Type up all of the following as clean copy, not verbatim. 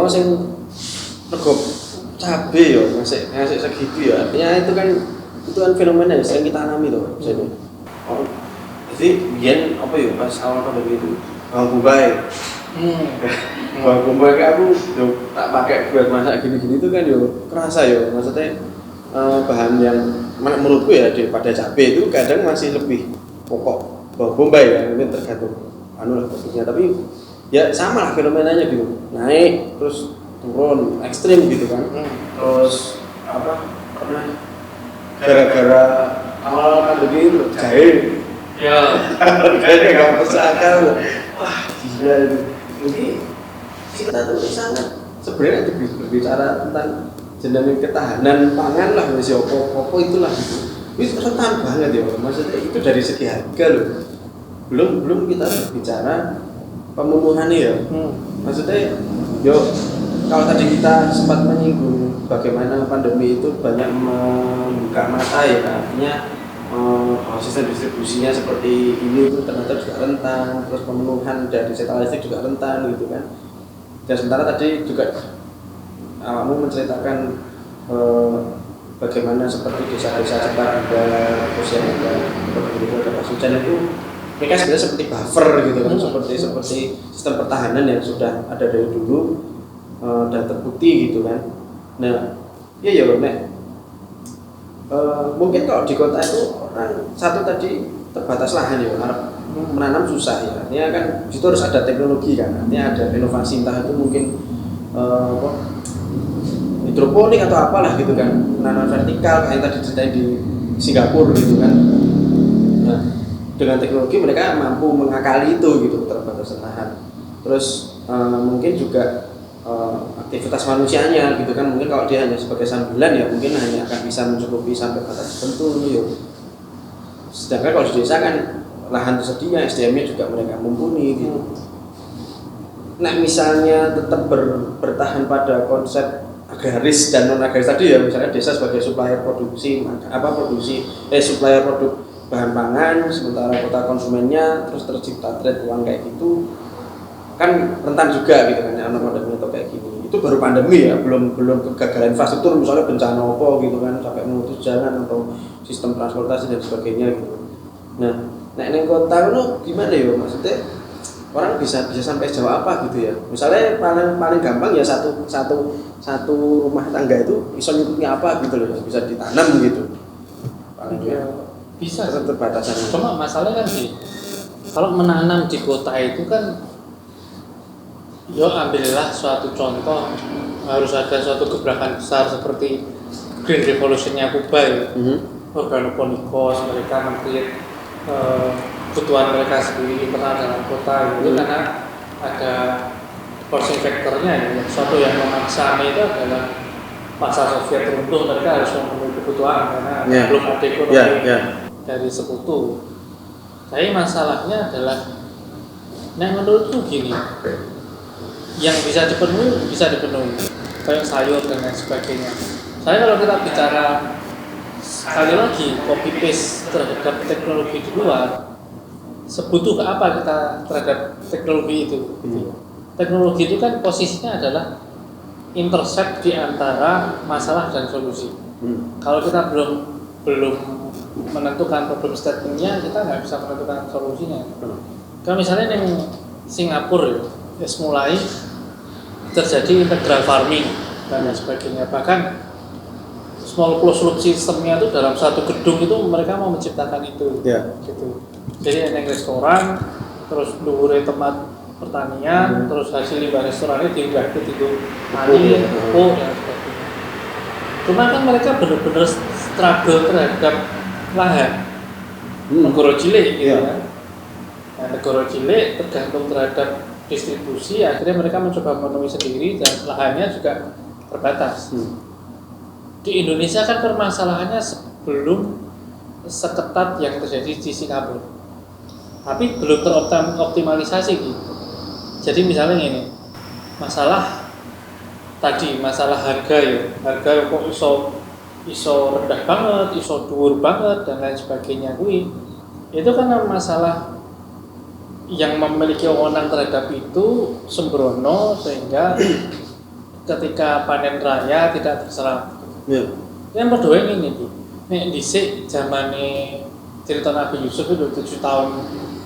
sing rego cabe yo ngasih segitu ya. Artinya itu kan fenomena yang sering kita alami tuh misalnya. Oh, jadi biyen apa ya pas awal pandemi itu bawang bombay. Bawang bombay aku yo tak pakai buat masak gini-gini itu kan yo kerasa yo maksudnya bahan yang menurutku ya daripada cabai itu kadang masih lebih pokok bawang bombay ya, mungkin tergantung produknya, tapi ya sama lah fenomenanya gitu, naik terus turun ekstrim gitu kan. Terus apa pernah gara-gara awal pandemi itu jahe ya harganya nggak masuk akal. Wah gila itu. Jadi kita tuh sangat sebenarnya berbicara tentang jenenge ketahanan pangan lah, wis opo itulah gitu. Wis rentan banget ya, maksudnya itu dari segi harga loh. Belum kita berbicara pemenuhannya ya. Maksudnya yo kalau tadi kita sempat menyinggung bagaimana pandemi itu banyak membuka mata ya, artinya sistem distribusinya seperti ini itu ternyata juga rentan, terus pemenuhan dari sektor listrik juga rentan gitu kan. Dan sementara tadi juga awakmu menceritakan bagaimana seperti desa-desa Cepat terus yang ada Pasuruan itu mereka sebenarnya seperti buffer gitu kan, seperti sistem pertahanan yang sudah ada dari dulu dan terbukti gitu kan. Nah, ya mungkin kalau di kota itu orang satu tadi terbatas lahan ya, menanam susah ya. Artinya kan di situ harus ada teknologi kan, artinya ada inovasi entah itu mungkin hidroponik atau apalah gitu kan, menanam vertikal kayak yang tadi ceritain di Singapura gitu kan. Nah, dengan teknologi mereka mampu mengakali itu gitu, keterbatasan lahan. Terus mungkin juga aktivitas manusianya gitu kan, mungkin kalau dia hanya sebagai sambilan ya mungkin hanya akan bisa mencukupi sampai batas tertentu ya. Sedangkan kalau di desa kan lahan tersedia, SDM-nya juga mereka mumpuni gitu. Nah misalnya tetap bertahan pada konsep agraris dan non agraris tadi ya, misalnya desa sebagai supplier supplier produk bahan pangan, sementara kota konsumennya, terus tercipta trade uang kayak gitu, kan rentan juga gitu kan, anak pandemi atau kayak gini. Itu baru pandemi ya, belum kegagalan infrastruktur misalnya bencana apa gitu kan, sampai memutus jalan atau sistem transportasi dan sebagainya gitu. Nah ini kota itu gimana ya, maksudnya orang bisa sampai sejauh apa gitu ya. Misalnya paling gampang ya satu rumah tangga itu bisa nyukupi apa gitu loh, bisa ditanam gitu. Paling ya bisa keterbatasan. Cuma masalahnya kan sih, kalau menanam di kota itu kan, yo ambillah suatu contoh, harus ada suatu gebrakan besar seperti Green Revolution-nya Kuba ya. Organoponikos, mereka meng-create kebutuhan mereka sendiri internal dalam kota itu karena ada forcing factor-nya ya. Suatu yang memaksa itu adalah masa Soviet runtuh, mereka harus memenuhi kebutuhan karena belum ada ekonomi dari sekutu. Tapi masalahnya adalah, nah menurutku gini, yang bisa dipenuhi kayak sayur dan lain sebagainya. Saya kalau kita bicara sekali lagi copy paste terhadap teknologi di luar, sebutuh ke apa kita terhadap teknologi itu? Teknologi itu kan posisinya adalah intercept di antara masalah dan solusi. Kalau kita belum menentukan problem statementnya, kita nggak bisa menentukan solusinya. Kalau misalnya yang Singapura ya mulai terjadi integral farming dan lain sebagainya, bahkan small closed loop sistemnya itu dalam satu gedung itu mereka mau menciptakan itu, gitu. Jadi ada restoran, terus dhuwure tempat pertanian, terus hasil limbah restorannya diunggah ke titik tani, pupuk dan sebagainya. Cuma kan mereka benar-benar struggle terhadap lahan, negara cilik gitu kan. Nah, negara cilik tergantung terhadap distribusi, akhirnya mereka mencoba memenuhi sendiri dan lahannya juga terbatas. Di Indonesia kan permasalahannya belum seketat yang terjadi di Singapura, tapi belum teroptimalisasi gitu. Jadi misalnya ini masalah harga ya, harga kok iso rendah banget, iso dhuwur banget dan lain sebagainya itu karena masalah yang memiliki wewenang terhadap itu sembrono, sehingga ketika panen raya tidak terserap. Ya. Yang padha ngene iki. Nek dhisik zamane cerita Nabi Yusuf itu 7 tahun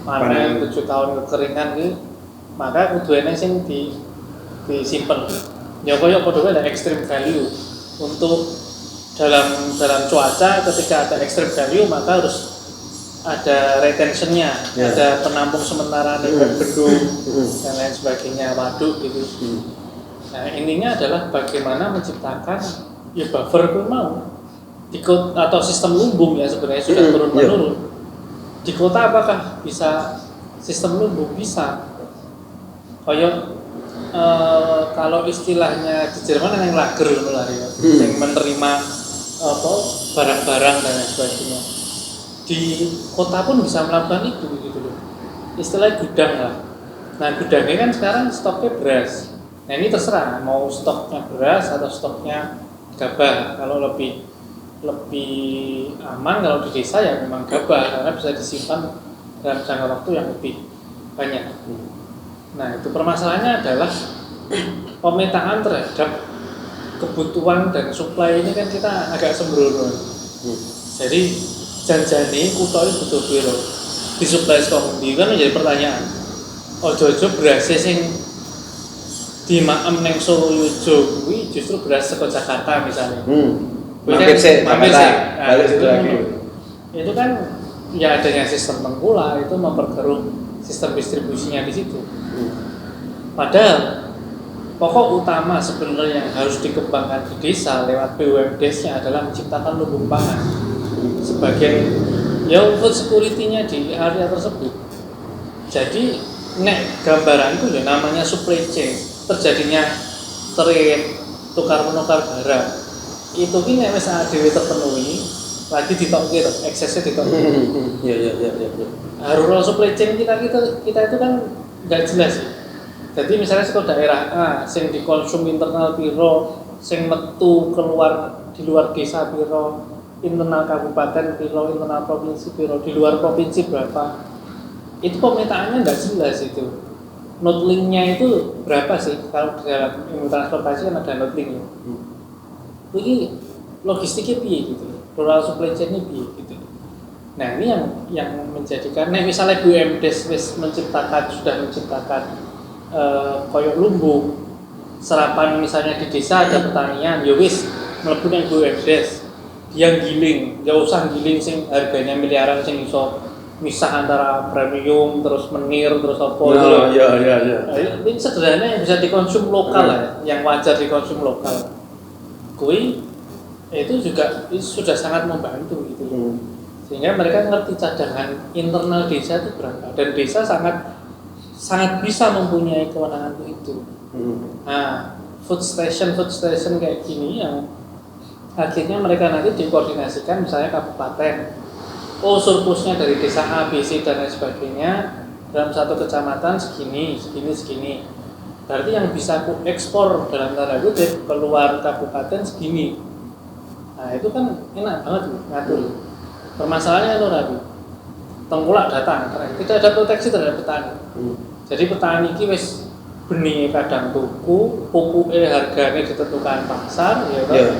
panen, 7 tahun kekeringan iki, maka kudu enek sing disimpen. Ya kaya padha wae extreme value untuk dalam cuaca ketika ada extreme value maka harus ada retentionnya, ada penampung sementara di bendung dan lain sebagainya, waduk gitu. Nah intinya adalah bagaimana menciptakan ya buffer pun mau di kota, atau sistem lumbung ya sebenarnya sudah turun menurun. Di kota apakah bisa sistem lumbung? Bisa. Kayak kalau istilahnya di Jerman yang lager lah ya, yang menerima barang-barang dan lain sebagainya. Di kota pun bisa melakukan itu gitu loh. Istilahnya gudang lah. Nah gudangnya kan sekarang stoknya beras. Nah ini terserah mau stoknya beras atau stoknya gabah. Kalau lebih aman kalau di desa ya memang gabah karena bisa disimpan dalam jangka waktu yang lebih banyak. Nah itu permasalahannya adalah pemetaan terhadap kebutuhan dan supply ini kan kita agak sembrono. Jadi janjane kutha iki butuh piro disuplai saka ndi kan menjadi pertanyaan. Ojo-ojo beras sing dimaem ning Soloyojo kuwi justru beras saka Jakarta misalnya. Mampir sih, balik situ lagi. Itu kan ya adanya sistem pengpula itu memperkeruh sistem distribusinya di situ. Padahal pokok utama sebenarnya yang harus dikembangkan di desa lewat BUMDes-nya adalah menciptakan lumbung pangan sebagai ya food security-nya di area tersebut. Jadi nek gambaran itu ya namanya supply chain, terjadinya trade tukar menukar barang. Itu ki nek wis dhewe terpenuhi lagi ditokke eksesnya ditokke. Iya. Rural supply chain kita itu kan enggak jelas sih. Jadi misalnya saka daerah A sing dikonsum internal piro, sing metu keluar di luar desa piro, internal kabupaten piro, internal provinsi piro, di luar provinsi berapa. Itu pemetaannya enggak jelas itu. Node link-nya itu berapa sih? Kalau dalam ilmu transportasi kan ada node link. Ini logistiknya piye gitu. Rural supply chain-nya piye gitu. Nah, ini yang menjadikan misalnya BUMDes sudah menciptakan koyok lumbung serapan misalnya di desa ada pertanian ya wis mlebu nang BUMDes dia giling enggak usah giling sing harganya miliaran sing iso misah antara premium terus menir terus apa gitu. Iya. Ini sederhana yang bisa dikonsum lokal lah, yang wajar dikonsum lokal. Kui itu juga sudah sangat membantu gitu. Sehingga mereka ngerti cadangan internal desa itu berapa dan desa sangat bisa mempunyai kewenangan itu. Nah, food station kayak gini yang akhirnya mereka nanti dikoordinasikan misalnya kabupaten. Oh, surplusnya dari desa A, B, C dan lain sebagainya dalam satu kecamatan segini. Berarti yang bisa aku ekspor dalam tanda kutip keluar kabupaten segini. Nah, itu kan enak banget ngatur. Permasalahannya itu tadi. Tengkulak datang, tidak ada proteksi terhadap petani. Jadi petani ini wis benih kadang tuku, pupuke harganya ditentukan pasar, ya kan? Yeah.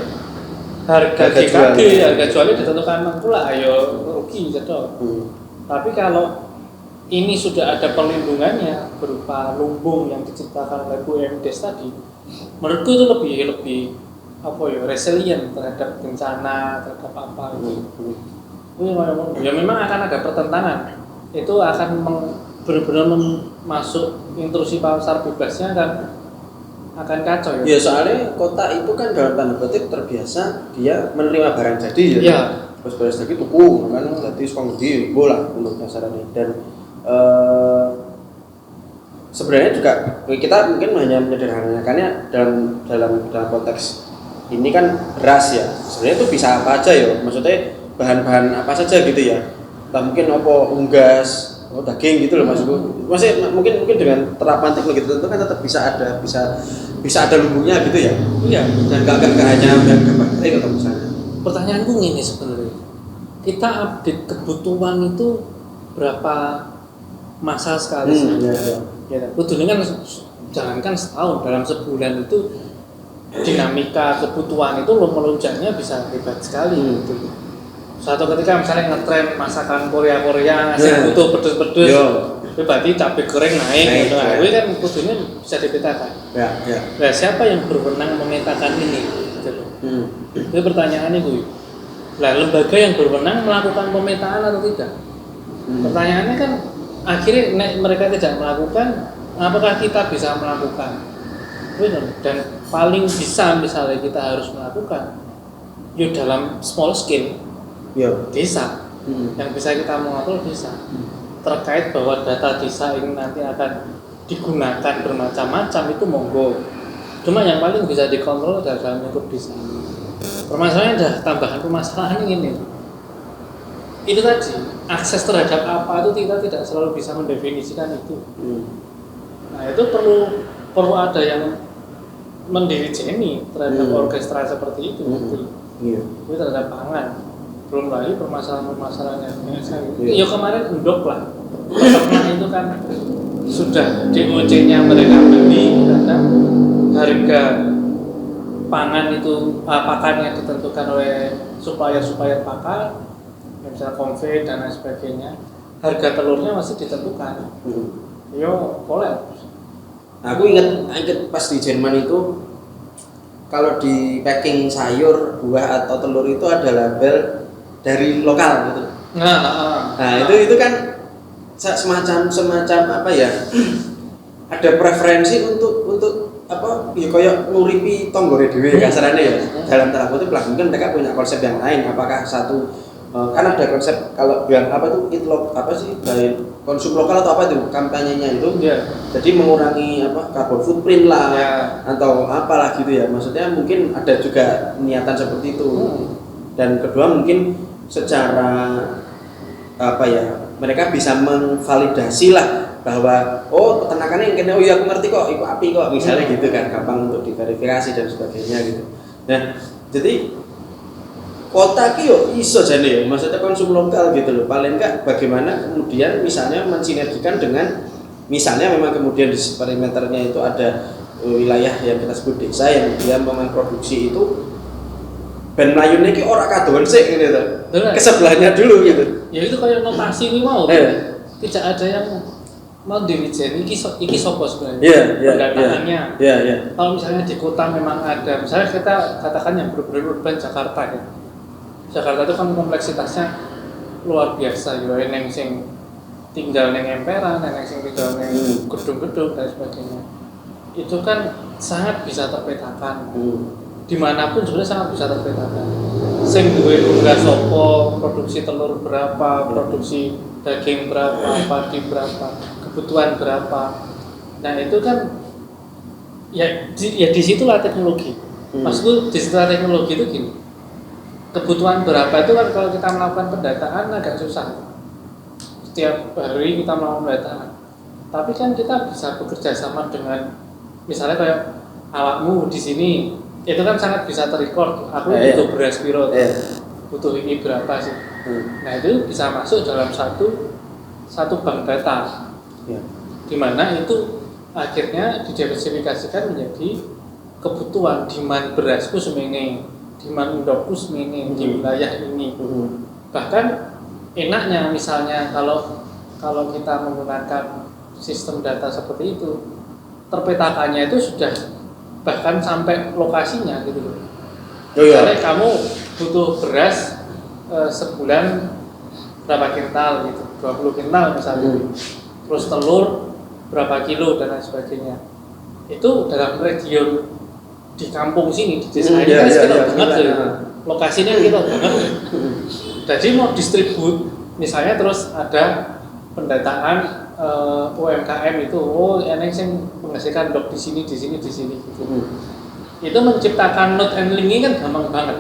Harga GKG, harga jualnya ditentukan tengkulak, ayo rugi gitu. Tapi kalau ini sudah ada perlindungannya berupa lumbung yang diciptakan oleh BUMDes tadi, menurutku itu lebih resilient terhadap bencana, terhadap apa itu. Ya memang akan ada pertentangan. Itu akan benar-benar masuk intrusi pasar bebasnya akan kacau ya. Ya soalnya kota itu kan dalam tanda kutip terbiasa dia menerima barang jadi ya. Iya. Terus barang jadi tuku kan jadi sekolah di bola untuk kasarannya dan sebenarnya juga kita mungkin hanya menyederhanakannya dalam konteks ini kan beras ya. Sebenarnya itu bisa apa aja ya. Maksudnya bahan-bahan apa saja gitu ya. Entah mungkin unggas daging gitu loh maksudku. Maksudnya mungkin dengan terapan teknologi tertentu kan tetap bisa ada lumbungnya gitu ya. Iya. Dan enggak hanya bakteri atau misalnya. Pertanyaanku ini sebenarnya. Kita update kebutuhan itu berapa masa sekali sih? Ya. Kudune kan jangankan setahun, dalam sebulan itu dinamika kebutuhan itu melonjaknya bisa hebat sekali gitu. Suatu ketika misalnya ngetren masakan Korea yang butuh pedes-pedes, itu berarti cabai goreng naik gitu. Nah, itu kan kudunya bisa dipetakan. Nah, siapa yang berwenang memetakan ini? Gitu. Itu pertanyaannya gue. Nah, lembaga yang berwenang melakukan pemetaan atau tidak? Pertanyaannya kan akhirnya mereka tidak melakukan, apakah kita bisa melakukan? Dan paling bisa misalnya kita harus melakukan, dalam small scale. Desa yang bisa kita mengatur desa terkait bahwa data desa ini nanti akan digunakan bermacam-macam itu monggo, cuma yang paling bisa dikontrol adalah dalam lingkup desa. Permasalahannya adalah tambahan permasalahan ini itu tadi, akses terhadap apa itu kita tidak selalu bisa mendefinisikan itu. Nah itu perlu ada yang mendirijeni terhadap orkestra seperti itu. Itu terhadap pangan. Belum lagi permasalahan-permasalahan yang kemarin endok lah, peternak itu kan sudah DOC-nya mereka beli karena harga pangan itu pakannya ditentukan oleh supplier pakan, misalnya Konfe dan lain sebagainya. Harga telurnya masih ditentukan. Kolaps. Aku ingat pas di Jerman itu kalau di packing sayur, buah atau telur itu ada label dari lokal gitu. Nah, itu kan semacam apa ya? Ada preferensi untuk apa? Ya kayak nguripi tonggore dhewe kasarane ya. Dalam tanda kutip lah, mungkin mereka punya konsep yang lain. Apakah satu kan ada konsep kalau bilang apa tuh konsum lokal atau apa itu kampanyenya itu. Jadi mengurangi carbon footprint lah atau apalah gitu ya. Maksudnya mungkin ada juga niatan seperti itu. Dan kedua mungkin secara mereka bisa memvalidasi lah bahwa peternakannya yang kena aku ngerti kok, iku api kok misalnya gitu kan, gampang untuk diverifikasi dan sebagainya gitu. Nah jadi kota ki iso jane ya, maksudnya konsum lokal gitu loh. Paling enggak bagaimana kemudian misalnya mensinergikan dengan misalnya memang kemudian di perimeternya itu ada wilayah yang kita sebut desa yang dia memproduksi itu ben mlayune iki ora kadoan sik ngene to. Ke sebelahnya dulu gitu. Ya itu kayak notasi ini mau. Tidak ada yang mau dirijeni iki sapa sebenarnya. Pendataannya. Kalau misalnya di kota memang ada, misalnya kita katakan yang berbeda urban Jakarta ya. Jakarta itu kan kompleksitasnya luar biasa ya, neng sing tinggal neng emperan, neng sing tinggal neng gedung-gedung dan sebagainya. Itu kan sangat bisa terpetakan. Dimanapun sebenarnya sangat bisa terpetakan. Sing duwe unggah sopo, produksi telur berapa, produksi daging berapa, padi berapa, kebutuhan berapa. Nah itu kan di situlah teknologi. Maksudku di situlah teknologi itu gini. Kebutuhan berapa itu kan kalau kita melakukan pendataan agak susah. Setiap hari kita melakukan pendataan. Tapi kan kita bisa bekerja sama dengan misalnya kayak awakmu di sini. Itu kan sangat bisa terrecord. Aku butuh beras piro, butuh ini berapa sih. Nah itu bisa masuk dalam satu bank data, di mana itu akhirnya didiversifikasikan menjadi kebutuhan demand berasku semene, demand indokku semene di wilayah ini. Bahkan enaknya misalnya kalau kita menggunakan sistem data seperti itu, terpetakannya itu sudah bahkan sampai lokasinya gitu loh. Misalnya kamu butuh beras sebulan berapa kintal gitu, 20 kintal misalnya. Terus telur berapa kilo dan lain sebagainya. Itu dalam region di kampung sini di desa ini kan kita banget gitu. Lokasinya kita banget. Jadi mau distribut misalnya terus ada pendataan UMKM itu, enek sing menghasilkan blok di sini gitu. Itu menciptakan node and link ini kan gampang banget.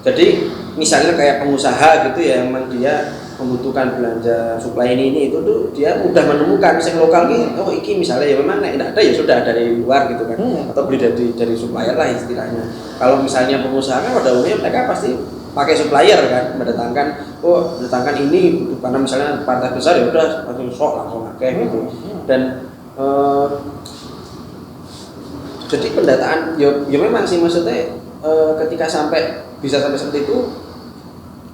Jadi misalnya kayak pengusaha gitu ya, memang dia membutuhkan belanja supply ini itu tuh dia mudah menemukan sing lokal ini. Iki misalnya ya memang tidak ada ya sudah dari luar gitu kan, atau beli dari supplier lah istilahnya. Kalau misalnya pengusaha kan pada umumnya mereka pasti pakai supplier kan, mendatangkan ini karena misalnya partai besar ya udah langsung sok langsung pakai gitu. Dan Jadi pendataan ya memang sih maksudnya ketika bisa sampai seperti itu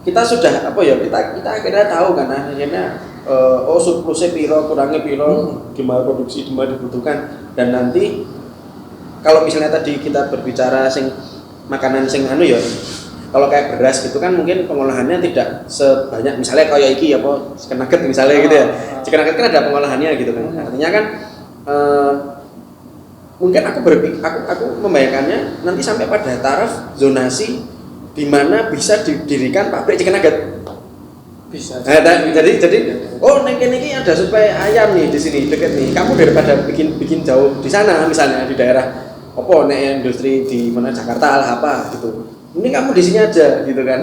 kita sudah kita akhirnya tahu kan akhirnya surplusnya piro kurangnya piro gimana produksi gimana dibutuhkan, dan nanti kalau misalnya tadi kita berbicara makanan kalau kayak beras gitu kan mungkin pengolahannya tidak sebanyak misalnya kayak iki chicken nugget misalnya gitu ya. Chicken nugget kan ada pengolahannya gitu kan. Artinya kan mungkin aku membayangkannya nanti sampai pada taraf zonasi di mana bisa didirikan pabrik chicken nugget. Bisa. Jadi neng ini ada supaya ayam nih di sini deket nih. Kamu daripada bikin jauh di sana misalnya di daerah industri di mana Jakarta lah apa gitu. Ini kamu di sini aja gitu kan.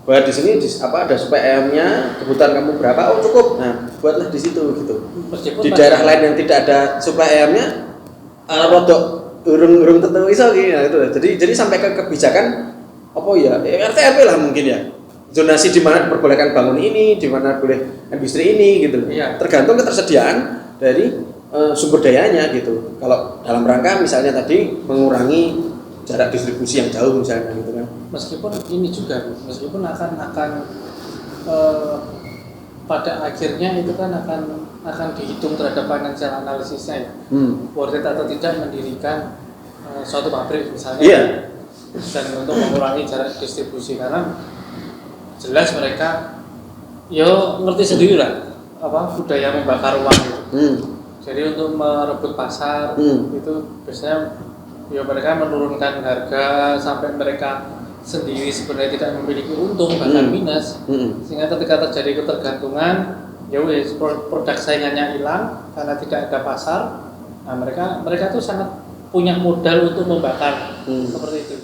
Buat di sini ada supaya ayamnya kebutuhan kamu berapa? Oh cukup. Nah, buatlah di situ gitu. Meskipun di daerah lain yang tidak ada supaya ayamnya rodok urung tentu iso gitu. Jadi sampai ke kebijakan RT/RW lah mungkin ya. Zonasi di mana diperbolehkan bangun ini, di mana boleh industri ini gitu. Iya. Tergantung ketersediaan dari sumber dayanya gitu. Kalau dalam rangka misalnya tadi mengurangi jarak distribusi yang jauh misalnya gitu kan. Meskipun akan pada akhirnya itu kan akan dihitung terhadap financial analisisnya ya. Worth it atau tidak mendirikan suatu pabrik misalnya. Iya. Dan untuk mengurangi jarak distribusi, karena jelas mereka ngerti sendiri lah budaya membakar uang itu. Jadi untuk merebut pasar itu biasanya mereka menurunkan harga sampai mereka sendiri sebenarnya tidak memiliki untung bahkan minus, sehingga ketika terjadi ketergantungan produk saingannya hilang karena tidak ada pasar. Nah mereka tuh sangat punya modal untuk membakar seperti itu.